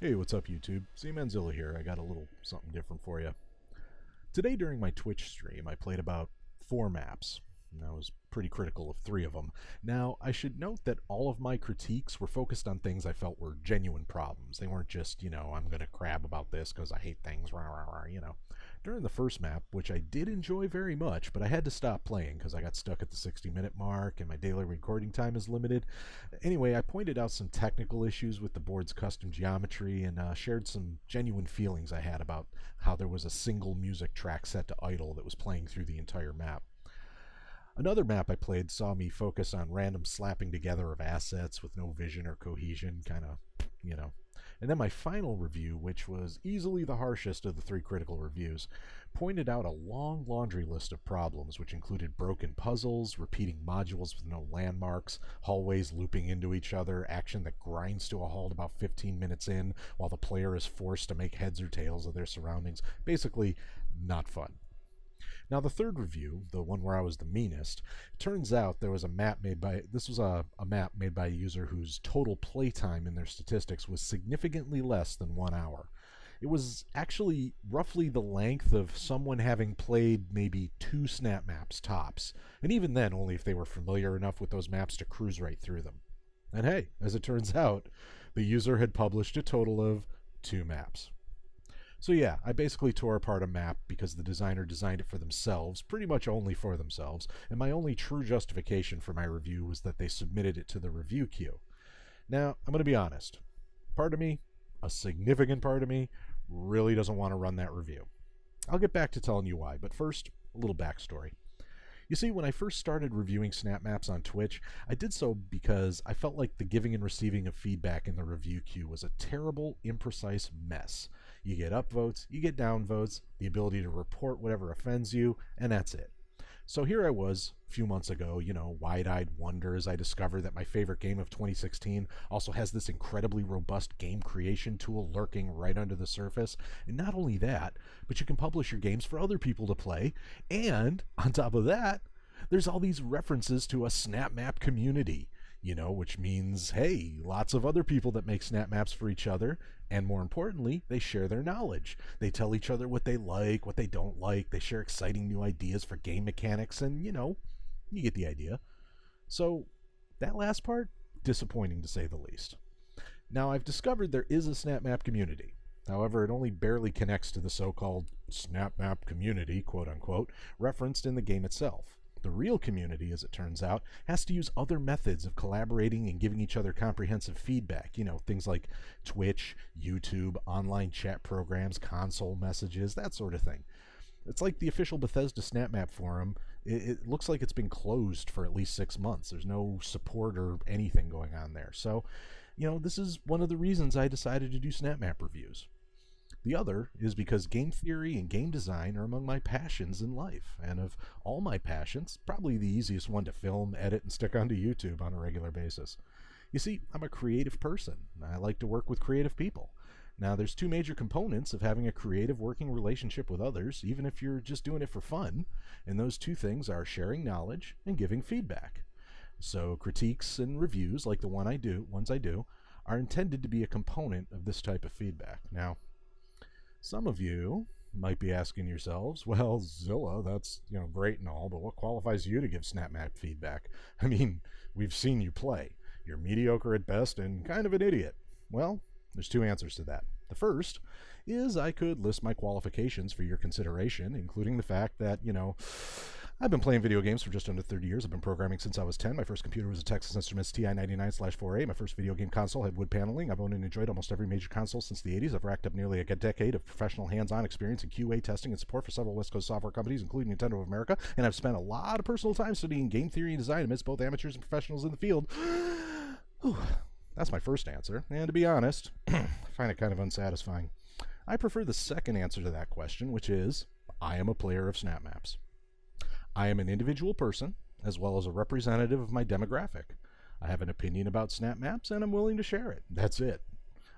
Hey, what's up YouTube? Manzilla here. I got a little something different for you. Today during my Twitch stream, I played about 4 maps. And I was pretty critical of 3 of them. Now, I should note that all of my critiques were focused on things I felt were genuine problems. They weren't just, I'm going to crab about this because I hate things, rah, rah, rah. During the first map, which I did enjoy very much, but I had to stop playing because I got stuck at the 60-minute mark and my daily recording time is limited. Anyway, I pointed out some technical issues with the board's custom geometry and shared some genuine feelings I had about how there was a single music track set to idle that was playing through the entire map. Another map I played saw me focus on random slapping together of assets with no vision or cohesion, kind of. And then my final review, which was easily the harshest of the 3 critical reviews, pointed out a long laundry list of problems, which included broken puzzles, repeating modules with no landmarks, hallways looping into each other, action that grinds to a halt about 15 minutes in, while the player is forced to make heads or tails of their surroundings. Basically, not fun. Now the third review, the one where I was the meanest, turns out there was a map made by, this was a map made by a user whose total playtime in their statistics was significantly less than 1 hour. It was actually roughly the length of someone having played maybe 2 snap maps tops, and even then only if they were familiar enough with those maps to cruise right through them. And hey, as it turns out, the user had published a total of 2 maps. So yeah, I basically tore apart a map because the designer designed it for themselves, pretty much only for themselves, and my only true justification for my review was that they submitted it to the review queue. Now, I'm going to be honest. Part of me, a significant part of me, really doesn't want to run that review. I'll get back to telling you why, but first, a little backstory. You see, when I first started reviewing snap maps on Twitch, I did so because I felt like the giving and receiving of feedback in the review queue was a terrible, imprecise mess. You get upvotes, you get downvotes, the ability to report whatever offends you, and that's it. So here I was, a few months ago, wide-eyed wonder as I discovered that my favorite game of 2016 also has this incredibly robust game creation tool lurking right under the surface. And not only that, but you can publish your games for other people to play. And on top of that, there's all these references to a SnapMap community, which means, hey, lots of other people that make snap maps for each other, and more importantly, they share their knowledge. They tell each other what they like, what they don't like, they share exciting new ideas for game mechanics, and, you get the idea. So, that last part, disappointing to say the least. Now, I've discovered there is a snap map community. However, it only barely connects to the so-called SnapMap community, quote-unquote, referenced in the game itself. The real community, as it turns out, has to use other methods of collaborating and giving each other comprehensive feedback. Things like Twitch, YouTube, online chat programs, console messages, that sort of thing. It's like the official Bethesda SnapMap forum. It looks like it's been closed for at least 6 months. There's no support or anything going on there. So, this is one of the reasons I decided to do SnapMap reviews. The other is because game theory and game design are among my passions in life, and of all my passions, probably the easiest one to film, edit, and stick onto YouTube on a regular basis. You see, I'm a creative person. I like to work with creative people. Now, there's 2 major components of having a creative working relationship with others, even if you're just doing it for fun, and those 2 things are sharing knowledge and giving feedback. So critiques and reviews, like the ones I do, are intended to be a component of this type of feedback. Now, some of you might be asking yourselves, well, Zilla, that's great and all, but what qualifies you to give SnapMap feedback? I mean, we've seen you play. You're mediocre at best and kind of an idiot. Well, there's 2 answers to that. The first is I could list my qualifications for your consideration, including the fact that, I've been playing video games for just under 30 years. I've been programming since I was 10. My first computer was a Texas Instruments TI-99/4A. My first video game console had wood paneling. I've owned and enjoyed almost every major console since the 80s. I've racked up nearly a decade of professional hands-on experience in QA testing and support for several West Coast software companies, including Nintendo of America, and I've spent a lot of personal time studying game theory and design amidst both amateurs and professionals in the field. Whew. That's my first answer, and to be honest, I find it kind of unsatisfying. I prefer the second answer to that question, which is, I am a player of snap maps. I am an individual person, as well as a representative of my demographic. I have an opinion about snap maps, and I'm willing to share it. That's it.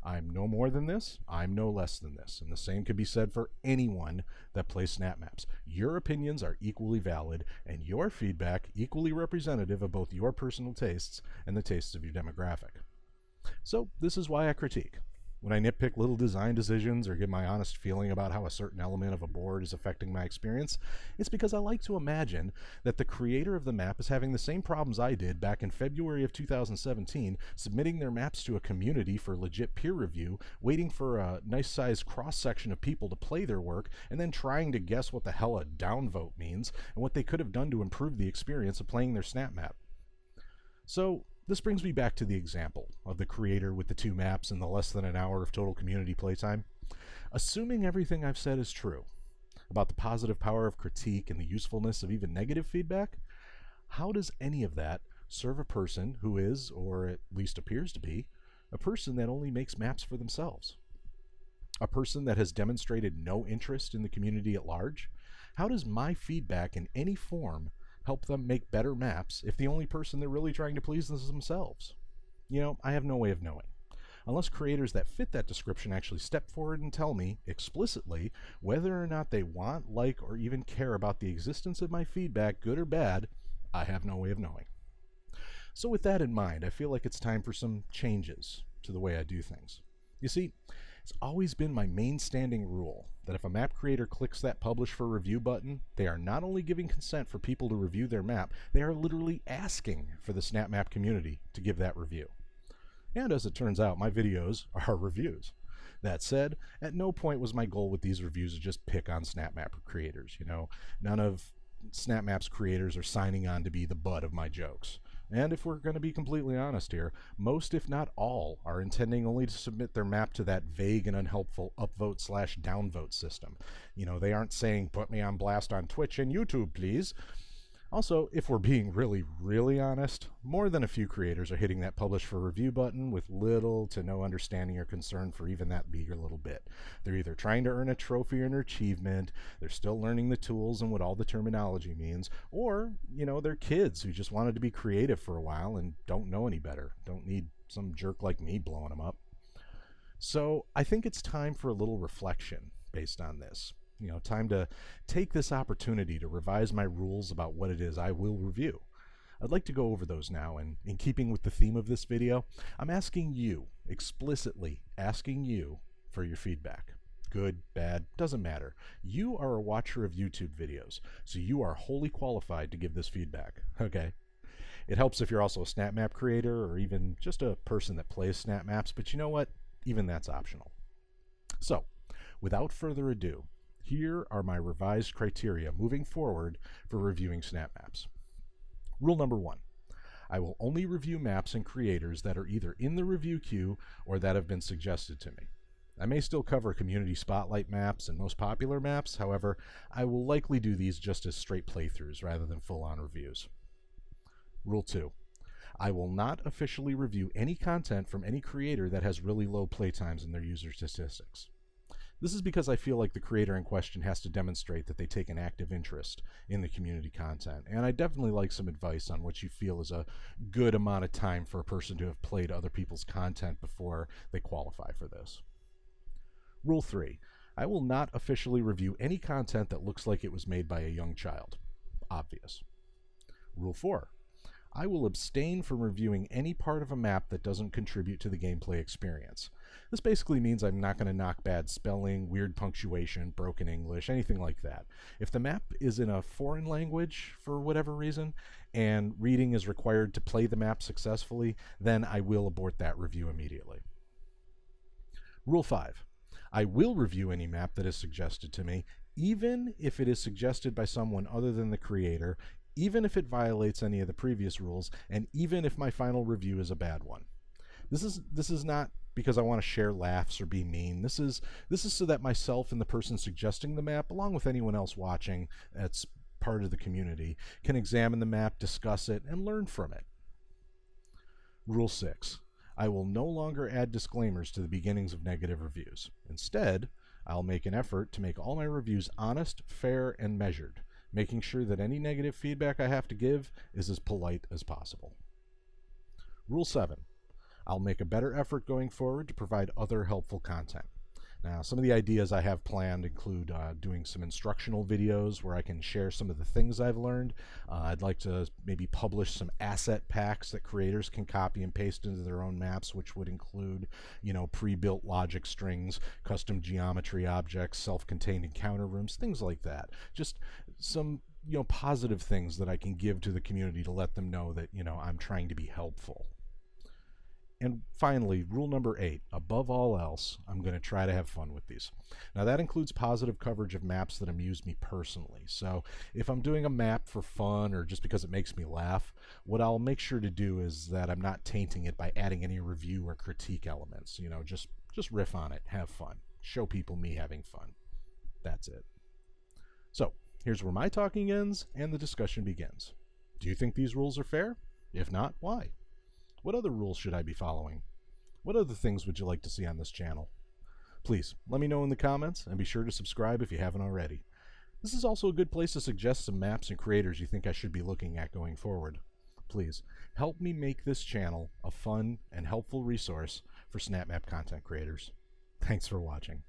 I'm no more than this, I'm no less than this, and the same could be said for anyone that plays snap maps. Your opinions are equally valid, and your feedback equally representative of both your personal tastes and the tastes of your demographic. So this is why I critique. When I nitpick little design decisions or give my honest feeling about how a certain element of a board is affecting my experience, it's because I like to imagine that the creator of the map is having the same problems I did back in February of 2017, submitting their maps to a community for legit peer review, waiting for a nice sized cross section of people to play their work, and then trying to guess what the hell a downvote means and what they could have done to improve the experience of playing their SnapMap. So, this brings me back to the example of the creator with the 2 maps and the less than an hour of total community playtime. Assuming everything I've said is true about the positive power of critique and the usefulness of even negative feedback, how does any of that serve a person who is, or at least appears to be, a person that only makes maps for themselves? A person that has demonstrated no interest in the community at large? How does my feedback in any form help them make better maps if the only person they're really trying to please is themselves? I have no way of knowing. Unless creators that fit that description actually step forward and tell me, explicitly, whether or not they want, like, or even care about the existence of my feedback, good or bad, I have no way of knowing. So with that in mind, I feel like it's time for some changes to the way I do things. You see, it's always been my main standing rule that if a map creator clicks that publish for review button, they are not only giving consent for people to review their map, they are literally asking for the SnapMap community to give that review. And as it turns out, my videos are reviews. That said, at no point was my goal with these reviews to just pick on SnapMap creators. None of SnapMap's creators are signing on to be the butt of my jokes. And if we're going to be completely honest here, most if not all are intending only to submit their map to that vague and unhelpful upvote/downvote system. They aren't saying put me on blast on Twitch and YouTube, please. Also, if we're being really, really honest, more than a few creators are hitting that publish for review button with little to no understanding or concern for even that meager little bit. They're either trying to earn a trophy or an achievement, they're still learning the tools and what all the terminology means, or, they're kids who just wanted to be creative for a while and don't know any better, don't need some jerk like me blowing them up. So I think it's time for a little reflection based on this. Time to take this opportunity to revise my rules about what it is I will review. I'd like to go over those now, and in keeping with the theme of this video, I'm asking you, explicitly asking you, for your feedback. Good, bad, doesn't matter. You are a watcher of YouTube videos, so you are wholly qualified to give this feedback, okay? It helps if you're also a SnapMap creator or even just a person that plays SnapMaps, but you know what? Even that's optional. So, without further ado, here are my revised criteria moving forward for reviewing SnapMaps. Rule number 1. I will only review maps and creators that are either in the review queue or that have been suggested to me. I may still cover community spotlight maps and most popular maps, however, I will likely do these just as straight playthroughs rather than full-on reviews. Rule 2. I will not officially review any content from any creator that has really low playtimes in their user statistics. This is because I feel like the creator in question has to demonstrate that they take an active interest in the community content, and I definitely like some advice on what you feel is a good amount of time for a person to have played other people's content before they qualify for this. Rule 3. I will not officially review any content that looks like it was made by a young child. Obvious. Rule 4. I will abstain from reviewing any part of a map that doesn't contribute to the gameplay experience. This basically means I'm not going to knock bad spelling, weird punctuation, broken English, anything like that. If the map is in a foreign language for whatever reason, and reading is required to play the map successfully, then I will abort that review immediately. Rule 5. I will review any map that is suggested to me, even if it is suggested by someone other than the creator, even if it violates any of the previous rules, and even if my final review is a bad one. This is not because I want to share laughs or be mean. This is so that myself and the person suggesting the map, along with anyone else watching that's part of the community, can examine the map, discuss it, and learn from it. Rule 6. I will no longer add disclaimers to the beginnings of negative reviews. Instead, I'll make an effort to make all my reviews honest, fair, and measured, making sure that any negative feedback I have to give is as polite as possible. Rule 7. I'll make a better effort going forward to provide other helpful content. Now, some of the ideas I have planned include doing some instructional videos where I can share some of the things I've learned. I'd like to maybe publish some asset packs that creators can copy and paste into their own maps, which would include, pre-built logic strings, custom geometry objects, self-contained encounter rooms, things like that. Just some, positive things that I can give to the community to let them know that, I'm trying to be helpful. And finally, rule number 8, above all else, I'm going to try to have fun with these. Now that includes positive coverage of maps that amuse me personally. So if I'm doing a map for fun or just because it makes me laugh, what I'll make sure to do is that I'm not tainting it by adding any review or critique elements. Just riff on it, have fun, show people me having fun. That's it. So here's where my talking ends and the discussion begins. Do you think these rules are fair? If not, why? What other rules should I be following? What other things would you like to see on this channel? Please, let me know in the comments, and be sure to subscribe if you haven't already. This is also a good place to suggest some maps and creators you think I should be looking at going forward. Please, help me make this channel a fun and helpful resource for SnapMap content creators. Thanks for watching.